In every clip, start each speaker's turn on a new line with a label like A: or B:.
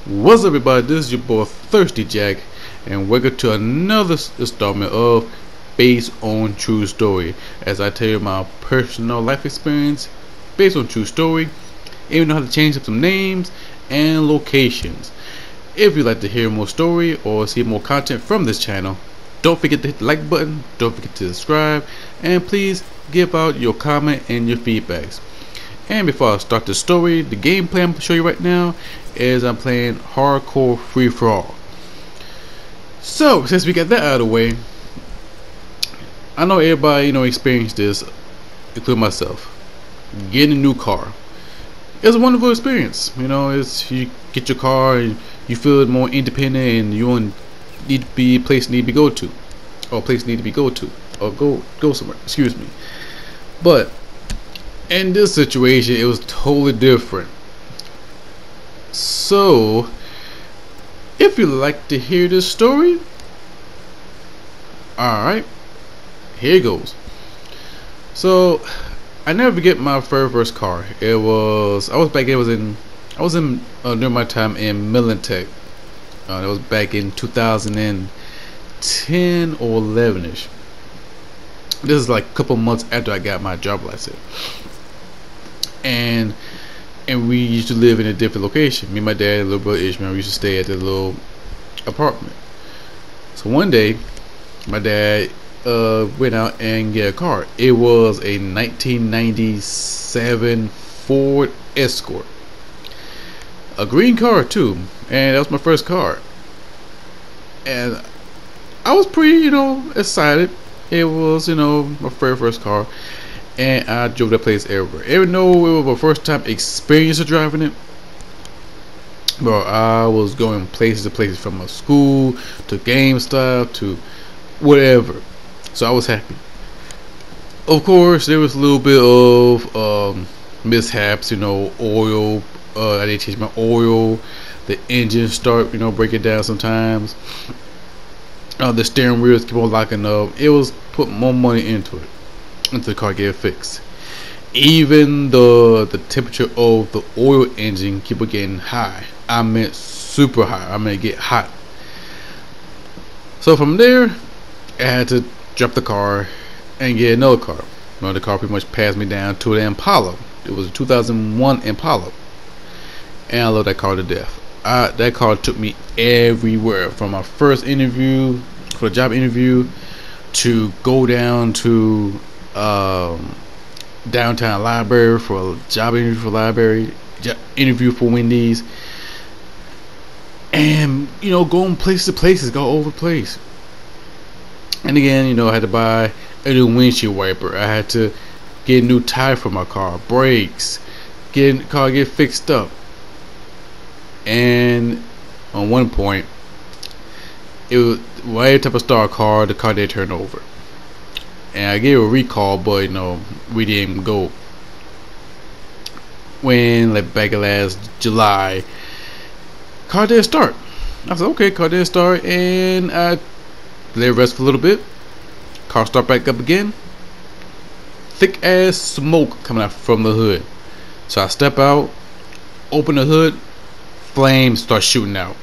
A: What's up, everybody? This is your boy Thirsty Jack, and welcome to another installment of Based on True Story. As I tell you my personal life experience based on true story, even know how to change up some names and locations. If you'd like to hear more story or see more content from this channel, don't forget to hit the like button, don't forget to subscribe, and please give out your comment and your feedbacks. And before I start the story, the gameplay I'm going to show you right now is I'm playing hardcore free for all. So since we got that out of the way, I know everybody experienced this, including myself. Getting a new car, it's a wonderful experience. It's you get your car and you feel more independent, and you don't need to be place need to go to, or place need to be go to, or go somewhere. Excuse me, but in this situation, it was totally different. So, if you'd like to hear this story, alright, here it goes. So, I never forget my very first car. I was in during my time in Millintech. That was back in 2010 or 11ish. This is like a couple months after I got my job license. And we used to live in a different location. Me and my dad, little brother Ishmael, we used to stay at the little apartment. So one day, my dad went out and get a car. It was a 1997 Ford Escort, a green car too, and that was my first car. And I was pretty, excited. It was, my very first car. And I drove that place everywhere. Even though it was my first time experience of driving it, but I was going places to places, from my school to GameStop to whatever. So I was happy. Of course, there was a little bit of mishaps. Oil. I didn't change my oil. The engine start, breaking down sometimes. The steering wheels keep on locking up. It was putting more money into it, until the car get fixed. Even the temperature of the oil engine keep on getting high. I meant super high. I meant get hot. So from there, I had to drop the car and get another car. The car pretty much passed me down to the Impala. It was a 2001 Impala, and I love that car to death. That car took me everywhere, from my first interview for a job interview to go down to downtown library for a job interview for library, interview for Wendy's, and going places to places, go over the place. And again, I had to buy a new windshield wiper. I had to get a new tire for my car, brakes, get the car get fixed up. And on one point, it was every time I start a car, the car did turn over. And I gave a recall, but we didn't go. When back in last July, car didn't start. I said, okay, car didn't start, and I let it rest for a little bit. Car start back up again. Thick ass smoke coming out from the hood. So I step out, open the hood, flames start shooting out.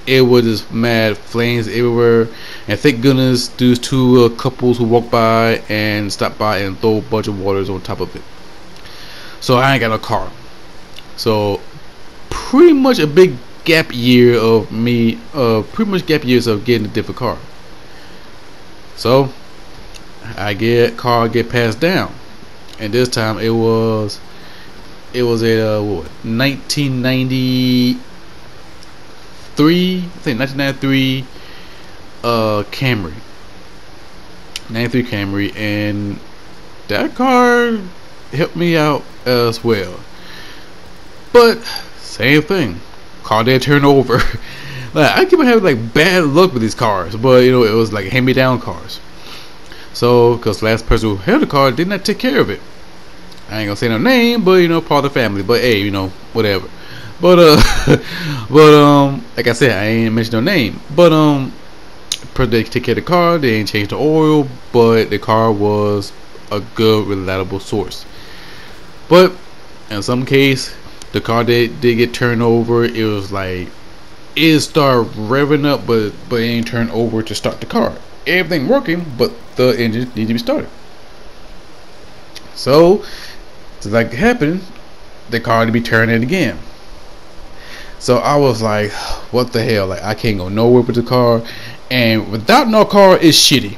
A: It was just mad flames everywhere, and thank goodness there's two couples who walked by and stopped by and throw a bunch of waters on top of it. So I ain't got no car. So pretty much a big gap year of me, pretty much gap years of getting a different car. So I get passed down, and this time it was a 1993, I think 1993 Camry. 93 Camry, and that car helped me out as well. But same thing, car did turn over. I keep on having bad luck with these cars, but it was like hand-me-down cars. So, because the last person who held the car did not take care of it. I ain't gonna say no name, but part of the family. But hey, whatever. But like I said, I ain't mention no name. But they take care of the car. They ain't changed the oil, but the car was a good, reliable source. But in some case, the car did get turned over. It was like it started revving up, but it ain't turned over to start the car. Everything working, but the engine need to be started. So, like happened, the car had to be turning again. So I was like, what the hell? Like, I can't go nowhere with the car. And without no car, it's shitty.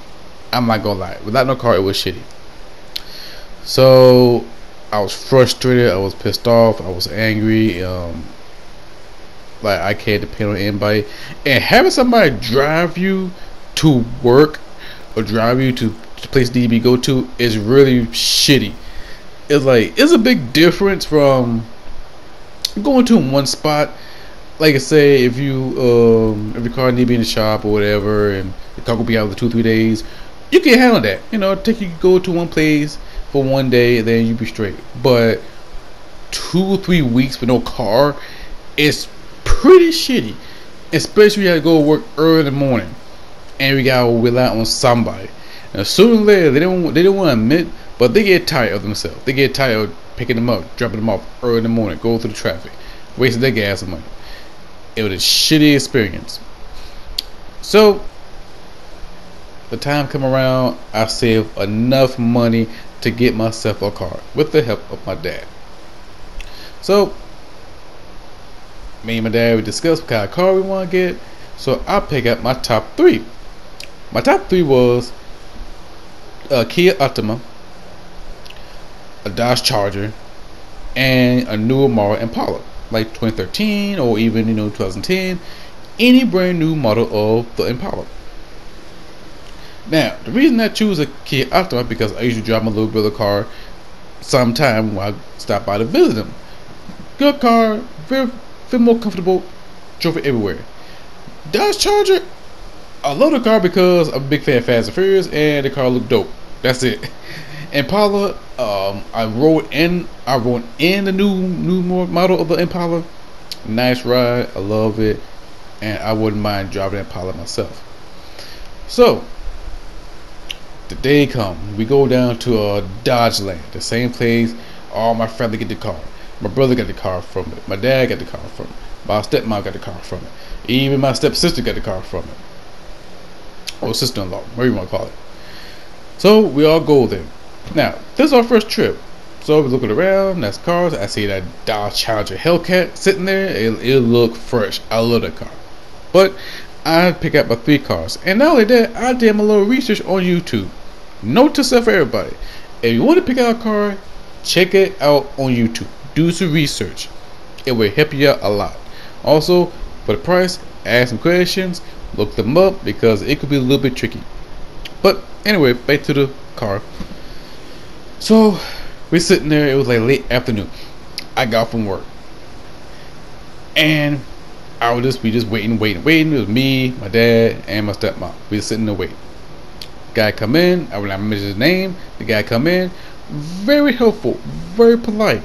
A: I'm not gonna lie. Without no car, it was shitty. So I was frustrated. I was pissed off. I was angry. Like, I can't depend on anybody. And having somebody drive you to work or drive you to the place you need to go to is really shitty. It's a big difference from going to one spot. Like I say, if your car need to be in the shop or whatever, and the car will be out for 2-3 days, you can handle that. You know, take you go to one place for one day, and then you be straight. But 2-3 weeks with no car, it's pretty shitty. Especially when you have to go to work early in the morning, and we gotta rely on somebody. And sooner or later, they don't want to admit, but they get tired of themselves. They get tired of picking them up, dropping them off early in the morning, going through the traffic, wasting their gas and money. It was a shitty experience. So the time come around, I saved enough money to get myself a car with the help of my dad. So me and my dad, we discussed what kind of car we want to get. So I pick up my top 3. My top 3 was a Kia Optima, a Dodge Charger, and a newer model Impala, like 2013 or even 2010. Any brand new model of the Impala. Now, the reason I choose a Kia Optima because I usually drive my little brother car sometime when I stop by to visit him. Good car, very more comfortable, drove it everywhere. Dodge Charger, I love the car because I'm a big fan of Fast and Furious, and the car looked dope. That's it. Impala, I rode in the new model of the Impala. Nice ride, I love it, and I wouldn't mind driving Impala myself. So the day come, we go down to Dodge Land, the same place all my family get the car. My brother got the car from it. My dad got the car from it. My stepmom got the car from it. Even my stepsister got the car from it. Or sister-in-law, whatever you want to call it. So we all go there. Now, this is our first trip. So we're looking around, that's cars. I see that Dodge Charger Hellcat sitting there. It look fresh. I love that car. But I pick up my 3 cars. And not only that, I did my little research on YouTube. Note to self for everybody. If you want to pick out a car, check it out on YouTube. Do some research. It will help you out a lot. Also, for the price, ask some questions, look them up because it could be a little bit tricky. But anyway, back to the car. So we're sitting there. It was like late afternoon. I got from work, and we just waiting. It was me, my dad, and my stepmom. We just sitting there waiting. Guy come in. I will not mention his name. The guy come in, very helpful, very polite.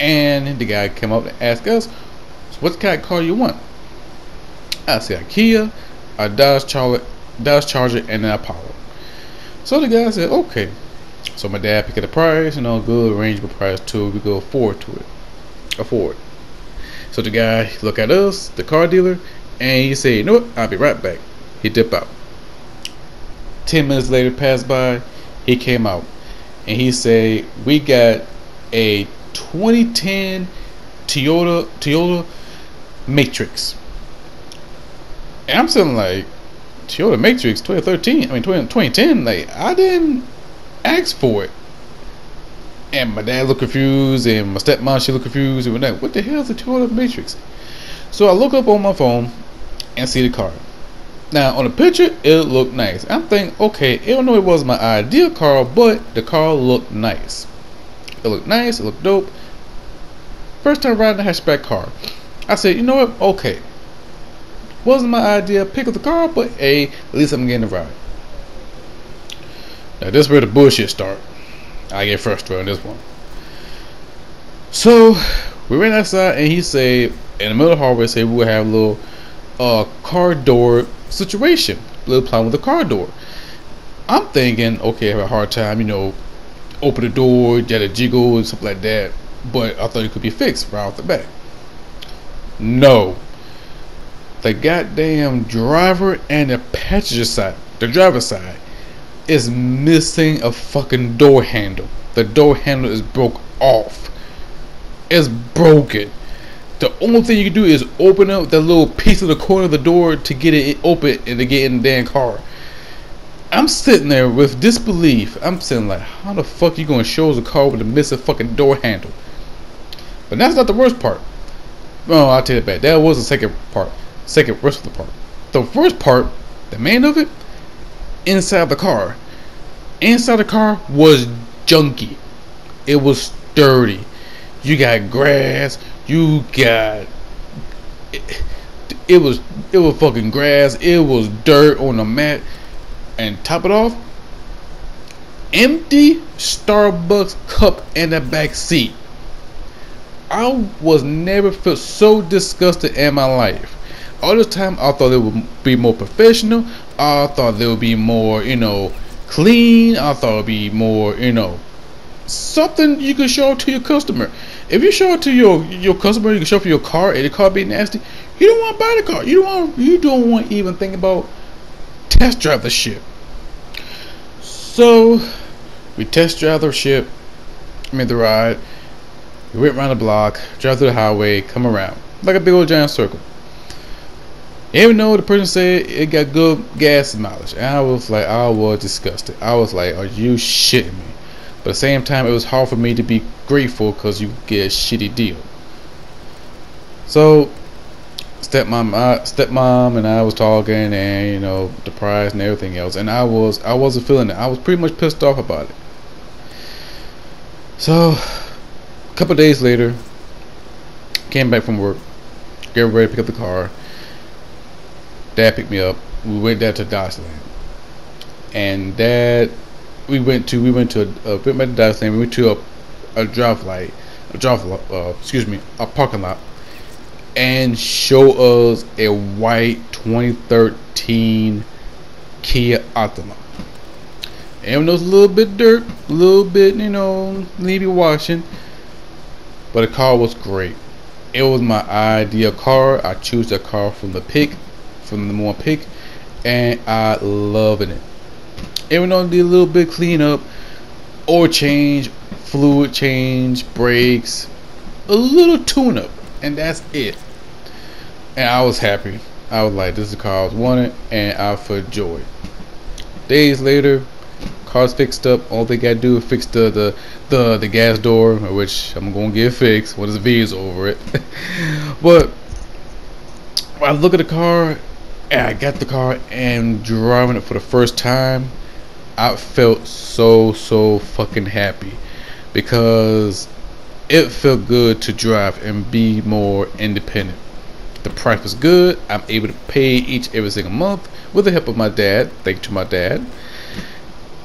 A: And the guy came up and asked us, so what kind of car you want? I said a Kia, a Dodge Charger, and an Apollo. So the guy said, okay. So my dad picked the price, good arrangement price too. We go forward to it. Afford. So the guy look at us, the car dealer, and he said, you know what? I'll be right back. He dipped out. 10 minutes later passed by, he came out. And he said, we got a 2010 Toyota Matrix. And I'm saying, like, Toyota Matrix 2010, like, I didn't ask for it. And my dad looked confused, and my stepmom, she looked confused, and we're like, what the hell is a Toyota Matrix? So I look up on my phone and see the car. Now on the picture, it looked nice. I'm thinking, okay, even though it wasn't my ideal car, but the car looked nice. It looked nice, it looked dope. First time riding a hatchback car. I said, you know what, okay. Wasn't my idea pick up the car, but hey, at least I'm getting a ride. Now this is where the bullshit start. I get frustrated on this one. So we went outside and he said, in the middle of the hallway, said we would have a little car door situation, a little problem with the car door. I'm thinking, okay, I have a hard time, open the door, get a jiggle and something like that. But I thought it could be fixed right off the bat. No, the goddamn driver and the passenger side, the driver's side, is missing a fucking door handle. The door handle is broke off. It's broken. The only thing you can do is open up that little piece of the corner of the door to get it open and to get in the damn car. I'm sitting there with disbelief. I'm sitting like, how the fuck you gonna show us a car with a missing fucking door handle? But that's not the worst part. No, I'll tell you that. That was the second part. Rest of the part. The first part, the main of it, inside the car. Inside the car was junky. It was dirty. You got grass. You got it was fucking grass. It was dirt on the mat. And top it off, empty Starbucks cup in the back seat. I was never felt so disgusted in my life. All this time I thought it would be more professional. I thought there would be more, clean. I thought it would be more, something you could show to your customer. If you show it to your customer, you can show it for your car and the car be nasty, you don't want to buy the car. You don't want to even think about test drive the shit. So we test drive the shit. The ride. We went around the block, drive through the highway, come around like a big old giant circle. Even though the person said it got good gas mileage, and I was disgusted. I was like, are you shitting me? But at the same time, it was hard for me to be grateful because you get a shitty deal. So stepmom and I was talking, and the price and everything else, and I wasn't feeling it. I was pretty much pissed off about it. So a couple of days later, came back from work, get ready to pick up the car. Dad picked me up. We went down to Dodgeland, and we went to Dodgeland. We went to a parking lot, and show us a white 2013 Kia Optima. And it was a little bit dirt, a little bit, needy washing, but the car was great. It was my ideal car. I chose that car from the more pick, and I loving it. Even though I did a little bit cleanup, oil change, fluid change, brakes, a little tune-up, and that's it. And I was happy. I was like, this is the car I was wanting, and I felt joy. Days later, car's fixed up. All they gotta do is fix the gas door, which I'm gonna get fixed when this video's over it. But when I look at the car, and I got the car and driving it for the first time, I felt so fucking happy, because it felt good to drive and be more independent. The price was good. I'm able to pay every single month with the help of my dad. Thank you to my dad.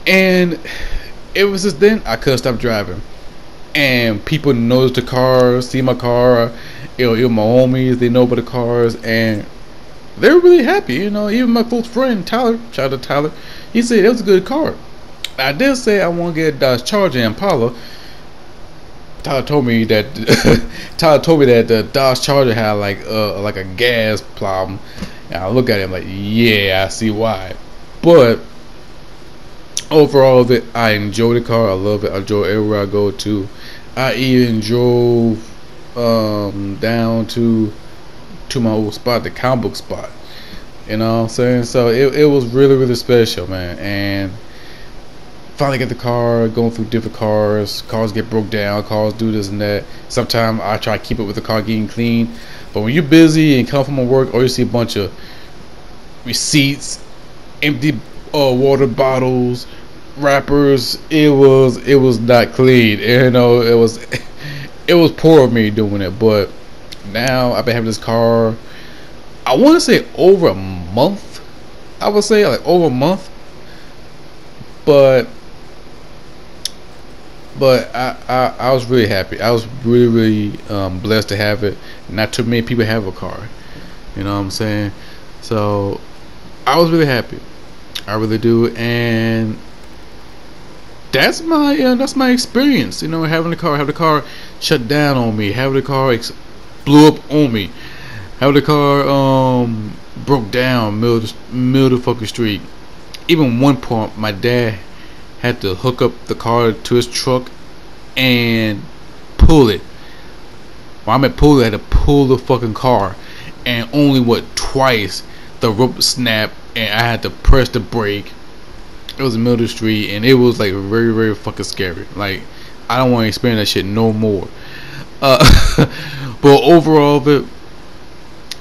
A: And ever since then, I couldn't stop driving. And people notice the car, see my car. Even my homies, they know about the cars, and they're really happy. Even my close friend Tyler, shout out to Tyler, he said it was a good car. I did say I want to get a Dodge Charger and Impala. Tyler told me that the Dodge Charger had like a gas problem, and I look at him like, yeah, I see why. But overall, I enjoy the car. I love it. I enjoy everywhere I go to. I even drove down to my old spot, the comic book spot. You know what I'm saying? So it was really special, man. And finally get the car, going through different cars get broke down, cars do this and that. Sometimes I try to keep it with the car getting clean, but when you're busy and come from work, or you see a bunch of receipts, empty water bottles, wrappers, it was not clean. It was poor of me doing it. But now I've been having this car, I want to say over a month. I would say like over a month. But I was really happy. I was really blessed to have it. Not too many people have a car. You know what I'm saying? So I was really happy. I really do. And that's my experience. Having the car shut down on me, having the car blew up on me. How the car broke down middle of fucking street. Even one point, my dad had to hook up the car to his truck and pull it. When I meant pull it, I had to pull the fucking car, and only twice the rope snapped, and I had to press the brake. It was the middle of the street, and it was like very, very fucking scary. Like, I don't want to experience that shit no more. But overall, of it,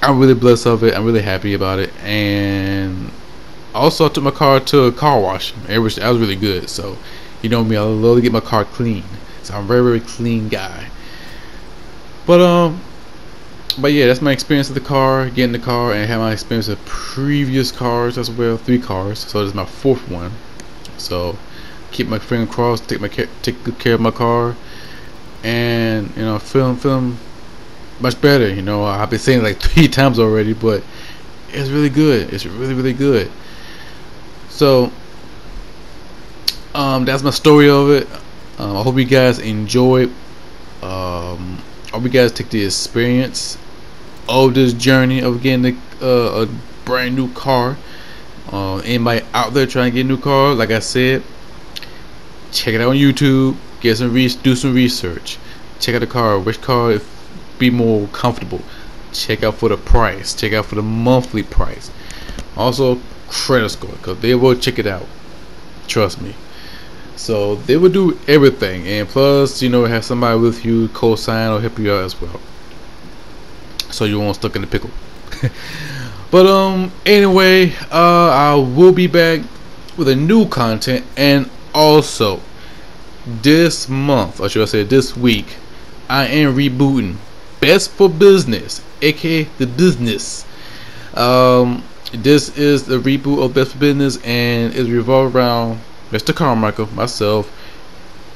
A: I'm really blessed of it. I'm really happy about it, and also I took my car to a car wash. That was really good. So, you know me, I love to get my car clean. So I'm a very, very clean guy. But yeah, that's my experience with the car, getting the car, and have my experience with previous cars as well. 3 cars, so this is my 4th one. So keep my finger crossed, take good care of my car, and you know, feeling much better. You know, I've been saying it like 3 times already, but it's really good. It's really, really good. So that's my story of it. I hope you guys enjoy. I hope you guys take the experience of this journey of getting a brand new car. Anybody out there trying to get a new car, like I said, check it out on YouTube. Do some research. Check out the car. Which car be more comfortable? Check out for the price. Check out for the monthly price. Also, credit score, because they will check it out. Trust me. So they will do everything, and plus, you know, have somebody with you co-sign or help you out as well, so you won't stuck in the pickle. But anyway, I will be back with a new content, and also this month, or should I say this week, I am rebooting Best for Business, aka the business. This is the reboot of Best for Business, and it's revolved around Mr. Carmichael, myself,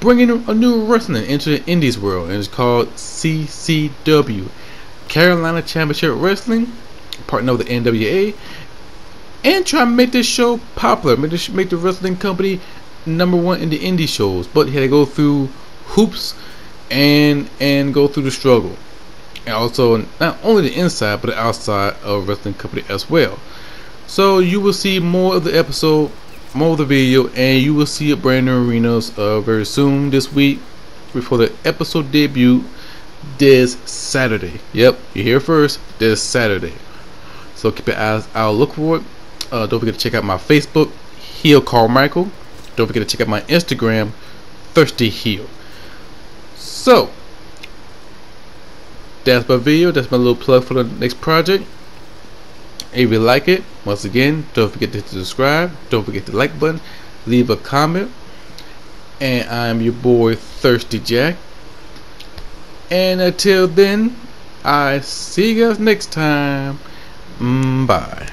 A: bringing a new wrestling into the indies world, and it's called CCW, Carolina Championship Wrestling, partner with the NWA, and try to make this show popular, make the wrestling company #1 in the indie shows. But he had to go through hoops and go through the struggle, and also not only the inside but the outside of wrestling company as well. So you will see more of the episode, more of the video, and you will see a brand new arenas very soon this week before the episode debut this Saturday. Yep, you hear first, this Saturday. So keep your eyes out, look for it. Don't forget to check out my Facebook, Heel Carmichael. Don't forget to check out my Instagram, Thirsty Heel. So that's my video. That's my little plug for the next project. If you like it, once again, don't forget to subscribe. Don't forget the like button. Leave a comment. And I'm your boy Thirsty Jack. And until then, I see you guys next time. Bye.